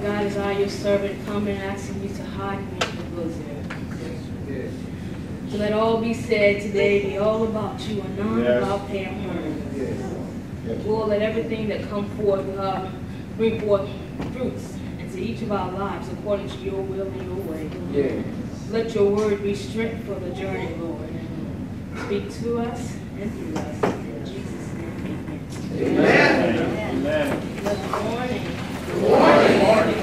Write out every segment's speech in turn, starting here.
God, as I, your servant, come and asking you to hide me in your bosom. To let all be said today be all about you and none about Pam Hearn. Lord, let everything that come forth bring forth fruits into each of our lives according to your will and your way. Let your word be strength for the journey, Lord. Speak to us and through us. In Jesus' name, amen. Amen. Good morning. Good morning. Good morning.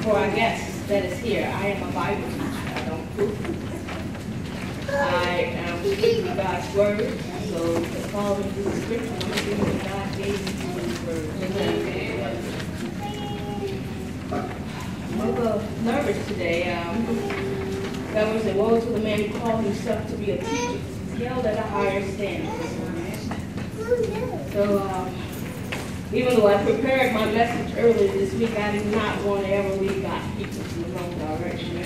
For our guest that is here, I am a Bible teacher. I don't prove. I am speaking God's word. So the following the scripture, I'm doing what God gave me to his word. I'm a little nervous today. God was a woe to the man who called himself to be a teacher. He's held at a higher standard. So even though I prepared my message earlier this week, I did not want to ever lead God's people in the wrong direction.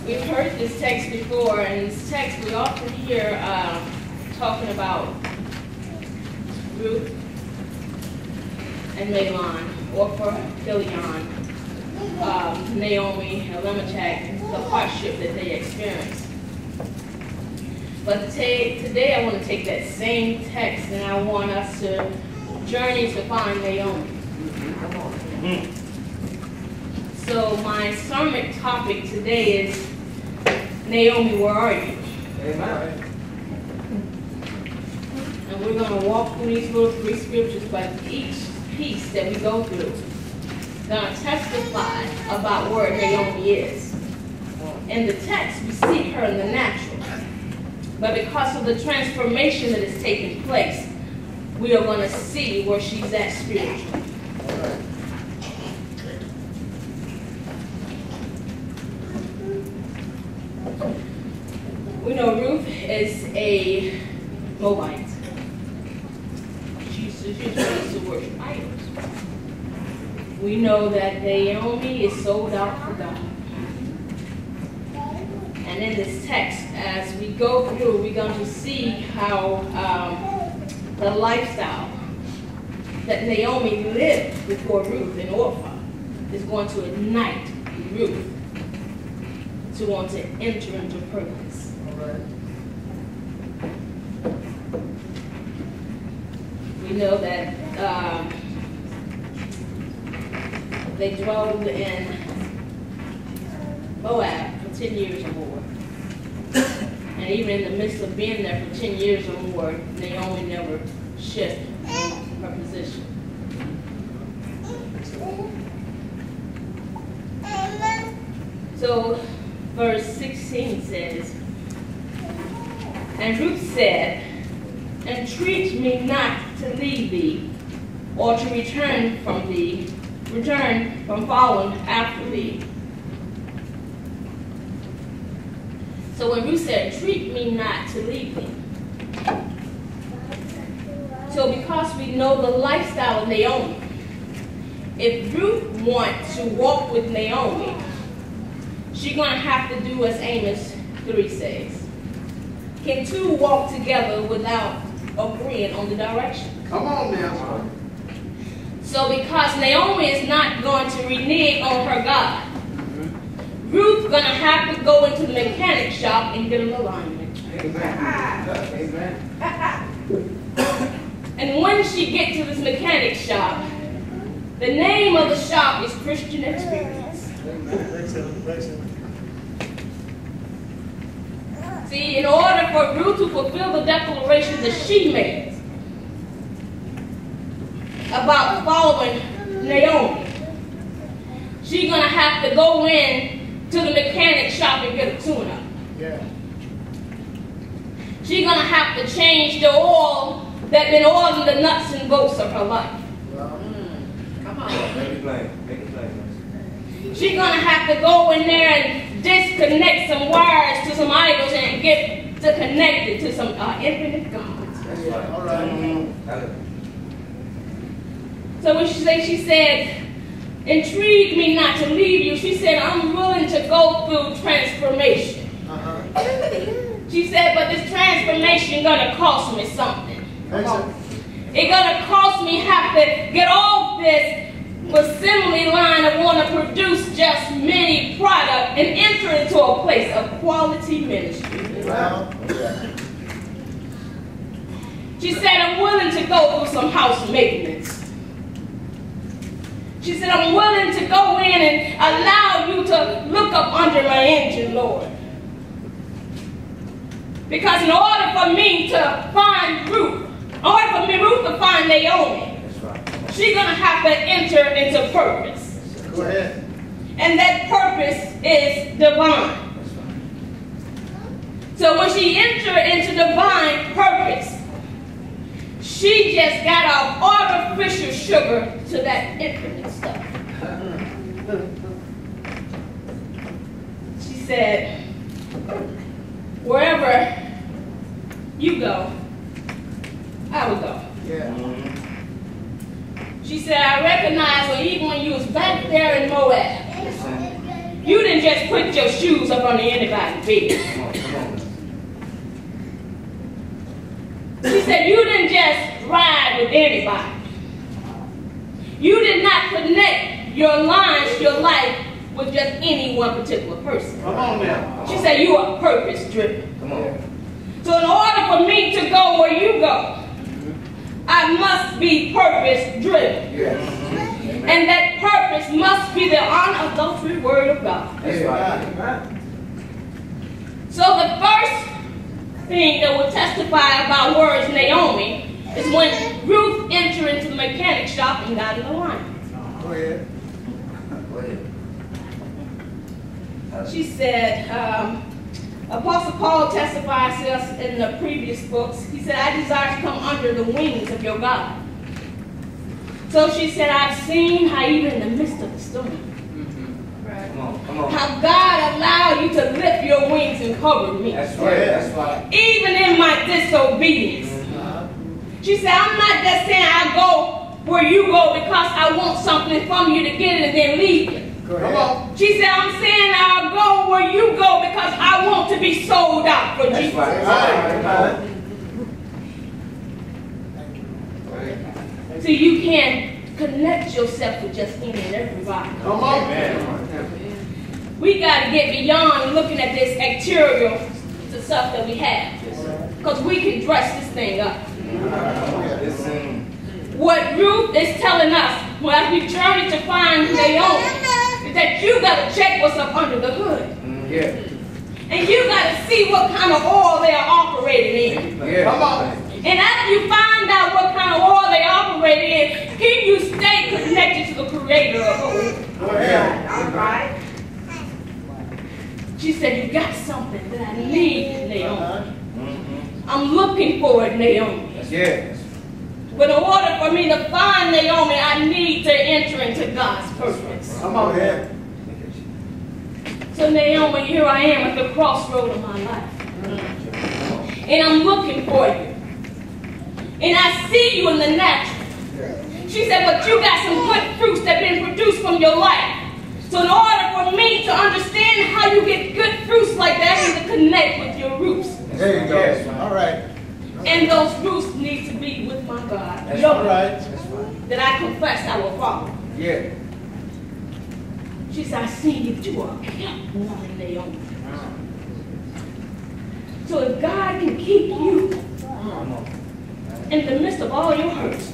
We've heard this text before, and in this text we often hear talking about Ruth and Mahlon, Orpah, Chilion, Naomi, Elimelech, the hardship that they experienced. But today I want to take that same text and I want us to journey to find Naomi. So my sermon topic today is Naomi, where are you? Amen. And we're going to walk through these little three scriptures, but each piece that we go through is going to testify about where Naomi is. In the text, we see her in the natural. But because of the transformation that is taking place, we are going to see where she's at spiritually. We know Ruth is a Moabite. She used to worship idols. We know that Naomi is sold out for God. And in this text, as we go through, we're going to see how the lifestyle that Naomi lived before Ruth and Orpah is going to ignite Ruth to want to enter into purpose. We know that they dwelled in Moab for 10 years or more. And even in the midst of being there for 10 years or more, Naomi never shifted her position. So verse 16 says, and Ruth said, entreat me not to leave thee, or to return from following after thee. So when Ruth said, entreat me not to leave thee. So because we know the lifestyle of Naomi, if Ruth wants to walk with Naomi, she's going to have to do as Amos 3 says. Can two walk together without agreeing on the direction? Come on now. So because Naomi is not going to renege on her God, Ruth's going to have to go into the mechanic shop and get an alignment. Amen. And when she gets to this mechanic shop, the name of the shop is Christian Experience. See, in order for Ruth to fulfill the declaration that she made about following Naomi, she's going to have to go in to the mechanic shop and get a tune-up. Yeah. She's going to have to change the oil that's been oiling the nuts and bolts of her life. Come on. Make it plain. Make it plain. She's going to have to go in there and disconnect some wires to some idols and get to connect it to some infinite gods. That's right. All right. So when she said, intrigued me not to leave you. She said, I'm willing to go through transformation. She said, but this transformation gonna cost me something. It's gonna cost me have to get off this assembly line of want to produce just many products and enter into a place of quality ministry. She said, I'm willing to go through some house maintenance. She said, I'm willing to go in and allow you to look up under my engine, Lord. Because in order for me to find Ruth, in order for me, Ruth to find Naomi, she's going to have to enter into purpose. Go ahead. And that purpose is divine. So when she entered into divine purpose, she just got off artificial sugar to that infinite stuff. She said, wherever you go, I will go. Yeah. She said, I recognize when even when you was back there in Moab, you didn't just put your shoes up under anybody's bed. She said, you didn't just ride with anybody. You did not connect your life with just any one particular person. Come on now. She said, you are purpose driven. Come on. So in order for me to go where you go, I must be purpose driven. Yes. And that purpose must be the unadulterated word of God. That's right. So the first thing that will testify about words Naomi is when Ruth entered into the mechanic shop and got in alignment. Go ahead. Go ahead. She said, Apostle Paul testifies to us in the previous books. He said, I desire to come under the wings of your God. So she said, I've seen how even in the midst of the storm, Come on. how God allowed you to lift your wings and cover me. That's right. That's right. Even in my disobedience. She said, I'm not just saying I go where you go because I want something from you to get it and then leave it. Come on. She said, I'm saying I'll go where you go because I want to be sold out for Jesus. Right. So you can connect yourself with just any and everybody. Come on. We got to get beyond looking at this exterior the stuff that we have. Because we can dress this thing up. What Ruth is telling us as we journey to find Naomi is that you got to check what's up under the hood. And you got to see what kind of oil they are operating in. Come on. And after you find out what kind of oil they operate in, can you stay connected to the creator of oil? Go ahead. All right. She said, you got something that I need, Naomi. I'm looking for it, Naomi. Yes. But in order for me to find Naomi, I need to enter into God's purpose. Come on, man. So Naomi, here I am at the crossroad of my life. And I'm looking for you. And I see you in the natural. She said, but you got some good fruits that have been produced from your life. So in order for me to understand how you get good fruits like that, I need to connect with your roots. There you go. All right. And those roots need to be with my God. That's Your all right. that I confess I will follow. Yeah. She said, I see that you are kept woman, Naomi. So if God can keep you in the midst of all your hurts,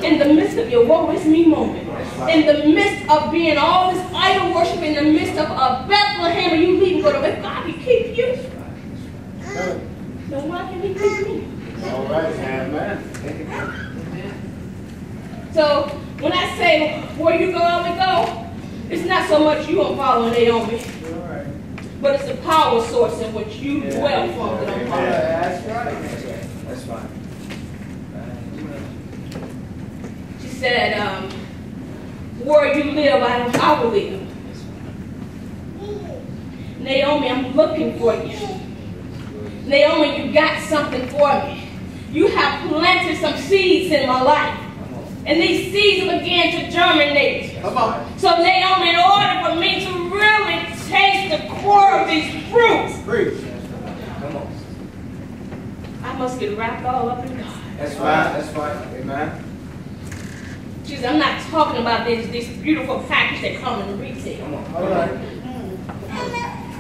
in the midst of your woe is me moment, in the midst of being all this idol worship, in the midst of Bethlehem, and you leaving go to, if God can keep you, then why can he keep me? All right. Amen. So when I say where you go, I will go, it's not so much you are following Naomi, but it's the power source in which you dwell from that I'm following. That's right. That's fine. She said, where you live, I will live. Naomi, I'm looking for you. Naomi, you got something for me. You have planted some seeds in my life. And these seeds began to germinate. Come on. So Naomi, in order for me to really taste the core of these fruits, Preach. Come on. I must get wrapped all up in God. That's right. That's right. Amen. Jesus, I'm not talking about this beautiful package that come in retail. Come on. All right.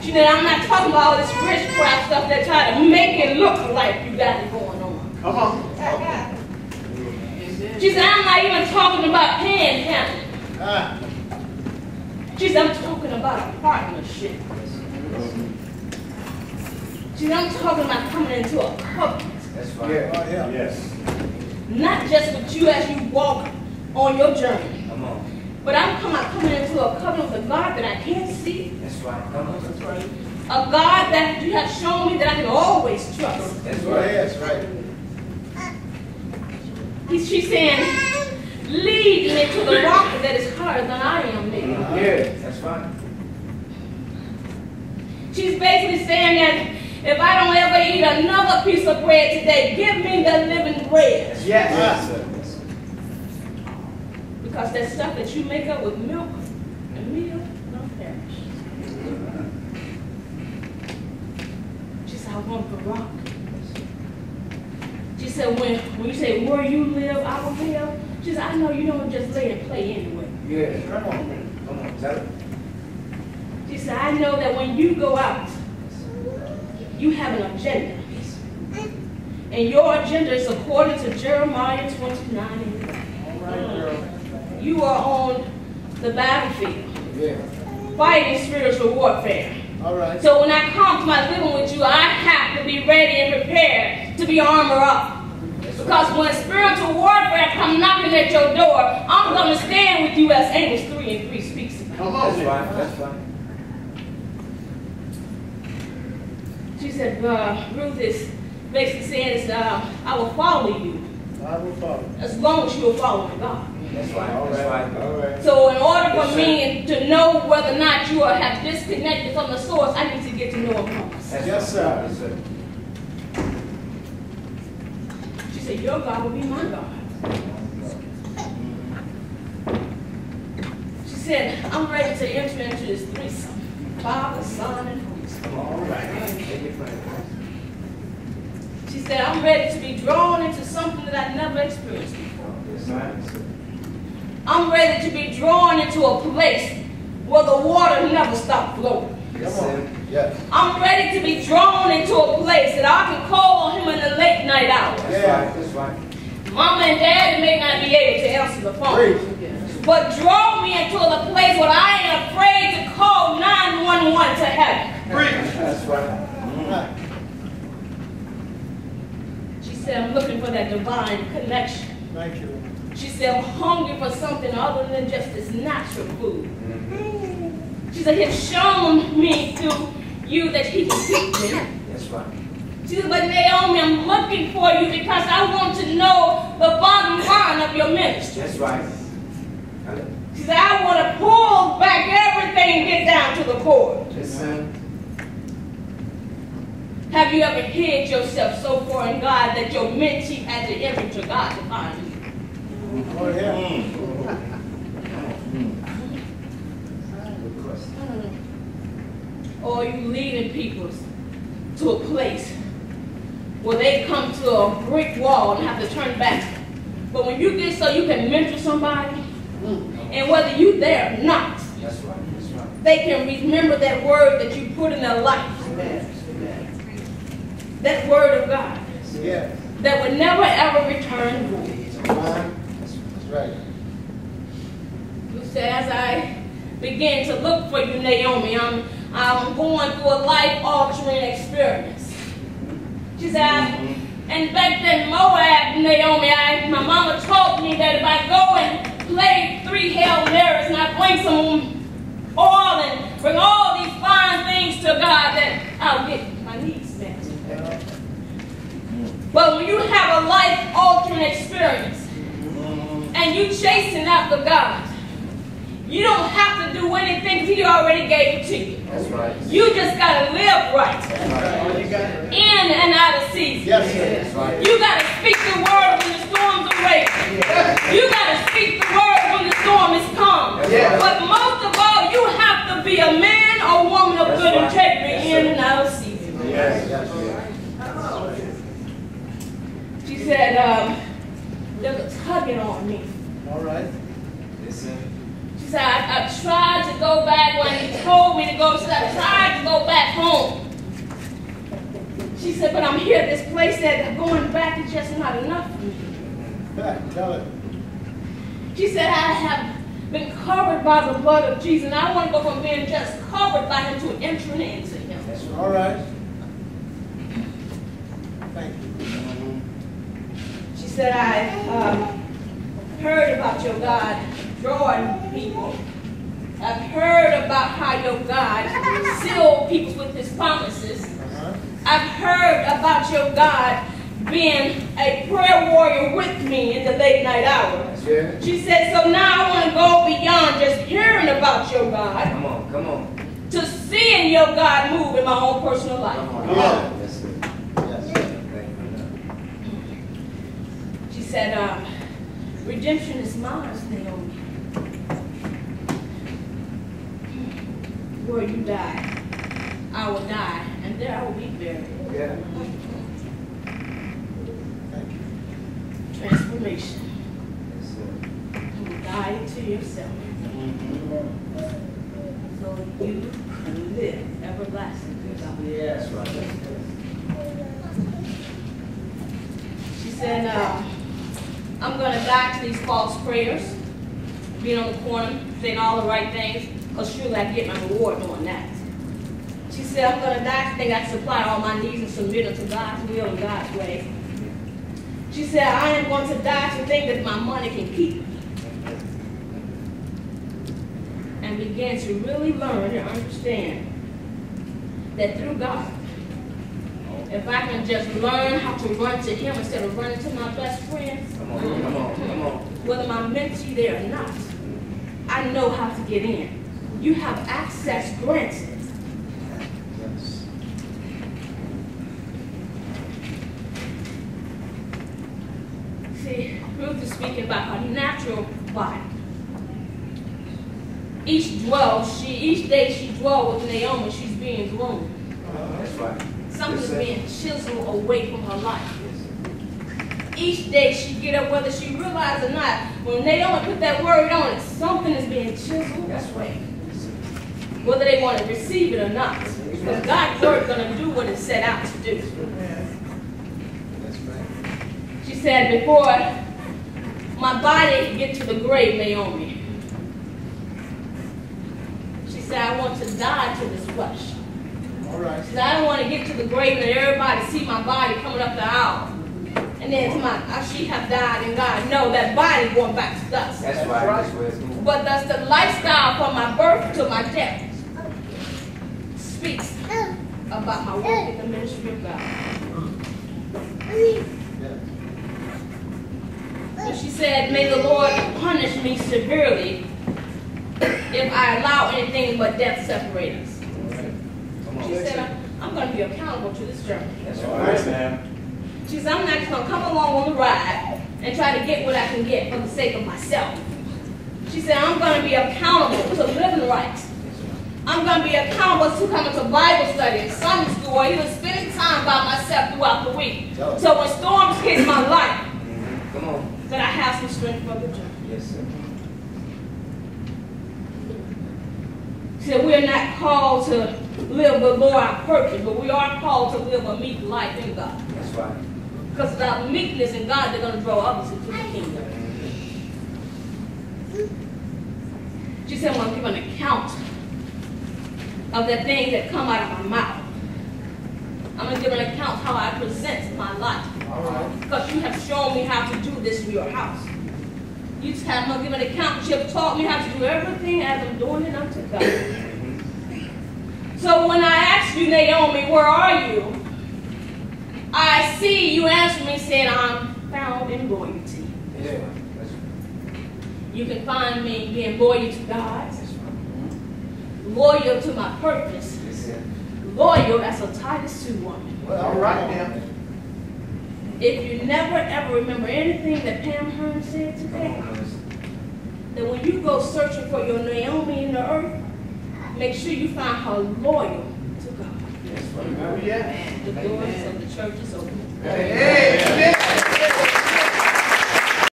You know, I'm not talking about all this witchcraft stuff that try to make it look like you got it going on. Come on. Jesus, I'm not even talking about panhandling. Jesus, I'm talking about a partnership. Jesus, I'm talking about coming into a covenant. That's right. Yeah. Yes. Not just with you as you walk on your journey. Come on. But I'm coming into a covenant with a God that I can't see. That's right. Come on. That's right. A God that you have shown me that I can always trust. That's right. That's right. She's saying, lead me to the rock that is higher than I am. Yeah, that's right. She's basically saying that if I don't ever eat another piece of bread today, give me the living bread. Yes. Yes. Because that stuff that you make up with milk and meal don't perish. She said, I want the rock. She said, when you say where you live, I will live. She said, I know you don't just lay and play anyway. Yeah, come on. Come on, tell it. She said, I know that when you go out, you have an agenda. And your agenda is according to Jeremiah 29:11. All right, girl. You are on the battlefield, Yeah. fighting spiritual warfare. All right. So when I come to my living with you, I have to be ready and prepared to be armored up. Because when spiritual warfare comes knocking at your door, I'm going to stand with you as Amos 3:3 speaks about. Come on. That's right. That's right. She said, Ruth is basically saying, I will follow you. I will follow. As long as you will follow God. That's right. All right. All right. So in order for me to know whether or not you have disconnected from the source, I need to get to know Him first. Yes, sir. Yes, sir. She said, your God will be my God. She said, I'm ready to enter into this threesome. Father, Son, and Holy Spirit. All right. She said, I'm ready to be drawn into something that I've never experienced before. I'm ready to be drawn into a place where the water never stops flowing. Yes. I'm ready to be drawn into a place that I can call on Him in the late night hours. Yeah, that's right. Mama and Daddy may not be able to answer the phone. But draw me into the place where I ain't afraid to call 911 to heaven. That's right. She said, I'm looking for that divine connection. Thank you. She said, I'm hungry for something other than just this natural food. She said, He's shown me through you that He can teach me. That's right. She said, but Naomi, I'm looking for you because I want to know the bottom line of your ministry. That's right. She said, I want to pull back everything and get down to the core. Yes, sir. Have you ever hid yourself so far in God that your mentee had to enter to God to find you? Oh, yeah. Or are you leading people to a place where they come to a brick wall and have to turn back? But when you get so you can mentor somebody, and whether you there or not, That's right. That's right. they can remember that word that you put in their life. That word of God. Yeah. That would never ever return void. That's right. You said, as I begin to look for you, Naomi, I'm going through a life-altering experience. She said, and back then, Moab, Naomi, my mama taught me that if I go and play 3 Hail Marys and I bring some oil and bring all these fine things to God, that I'll get my needs met. But when you have a life-altering experience and you chasing after God, you don't have to do anything because He already gave it to you. That's right. You just got to live right. That's right. In and out of season. Yes, sir. That's right. You got to speak the word when the storms are raging. You got to tugging on me. All right. She said, I tried to go back when he told me to go. She said, I tried to go back home. She said, but I'm here at this place that going back is just not enough for me. Tell it. She said, I have been covered by the blood of Jesus, and I want to go from being just covered by him to entering into him. That's all right. Thank you. She said, I heard about your God drawing people. I've heard about how your God sealed people with his promises. I've heard about your God being a prayer warrior with me in the late night hours. Yeah. She said, so now I want to go beyond just hearing about your God. Come on. To seeing your God move in my own personal life. Come on. Yes, sir. She said, redemption is mine, Naomi. Where you die, I will die, and there I will be buried. Yeah. Transformation. Yes, sir. You will die to yourself. So you can live everlasting with God. Yeah. That's right. She said, I'm going to die to these false prayers, being on the corner, saying all the right things, because surely I get my reward doing that. She said, I'm going to die to think I can supply all my needs and submit unto God's will and God's way. She said, I am going to die to think that my money can keep me. And begin to really learn and understand that through God, if I can just learn how to run to him instead of running to my best friends, Come on. whether my mentee there or not, I know how to get in. You have access granted. Yes. See, Ruth is speaking about her natural body. Each day she dwells with Naomi, she's being groomed. That's right. Something's Yes, sir. being chiseled away from her life. Yes, sir. Each day she get up, whether she realizes or not, when Naomi put that word on it, something is being chiseled That's away. right. Yes, sir. Whether they want to receive it or not. Because God's word is going to do what it's set out to do. That's right. She said, before my body get to the grave, Naomi, she said, I want to die to this flesh. All right. She said, I don't want to get to the grave and everybody see my body coming up the aisle. And then she have died and God know that body going back to dust. That's right. That's where it's moving. But that's the lifestyle from my birth to my death speaks about my work in the ministry of God. So she said, may the Lord punish me severely if I allow anything but death separate us. Come on. She said, I'm going to be accountable to this journey. That's right, ma'am. She said, I'm not just going to come along on the ride and try to get what I can get for the sake of myself. She said, I'm going to be accountable to living right. I'm going to be accountable to coming to Bible study and Sunday school or even spending time by myself throughout the week. So when storms hit my life, Come on. that I have some strength for the journey. Yes, sir. She said, we're not called to live below our purpose, but we are called to live a meek life in God. That's right. Because without meekness in God, they're going to draw others into the kingdom. She said, I'm going to give an account of the things that come out of my mouth. I'm going to give an account how I present my life. All right. Because you have shown me how to do this in your house. You just have to give an account. You have taught me how to do everything as I'm doing it unto God. So when I asked you, Naomi, where are you? I see you answer me saying, I'm found in loyalty. That's right. That's right. You can find me being loyal to God, That's right. loyal to my purpose, Yes, sir. loyal as a Titus 2 woman. Well, all right now. If you never ever remember anything that Pam Hearn said Come today, on, minister. that when you go searching for your Naomi in the earth, make sure you find her loyal to God. That's right. Oh, yeah. The doors of the church is open. Hey.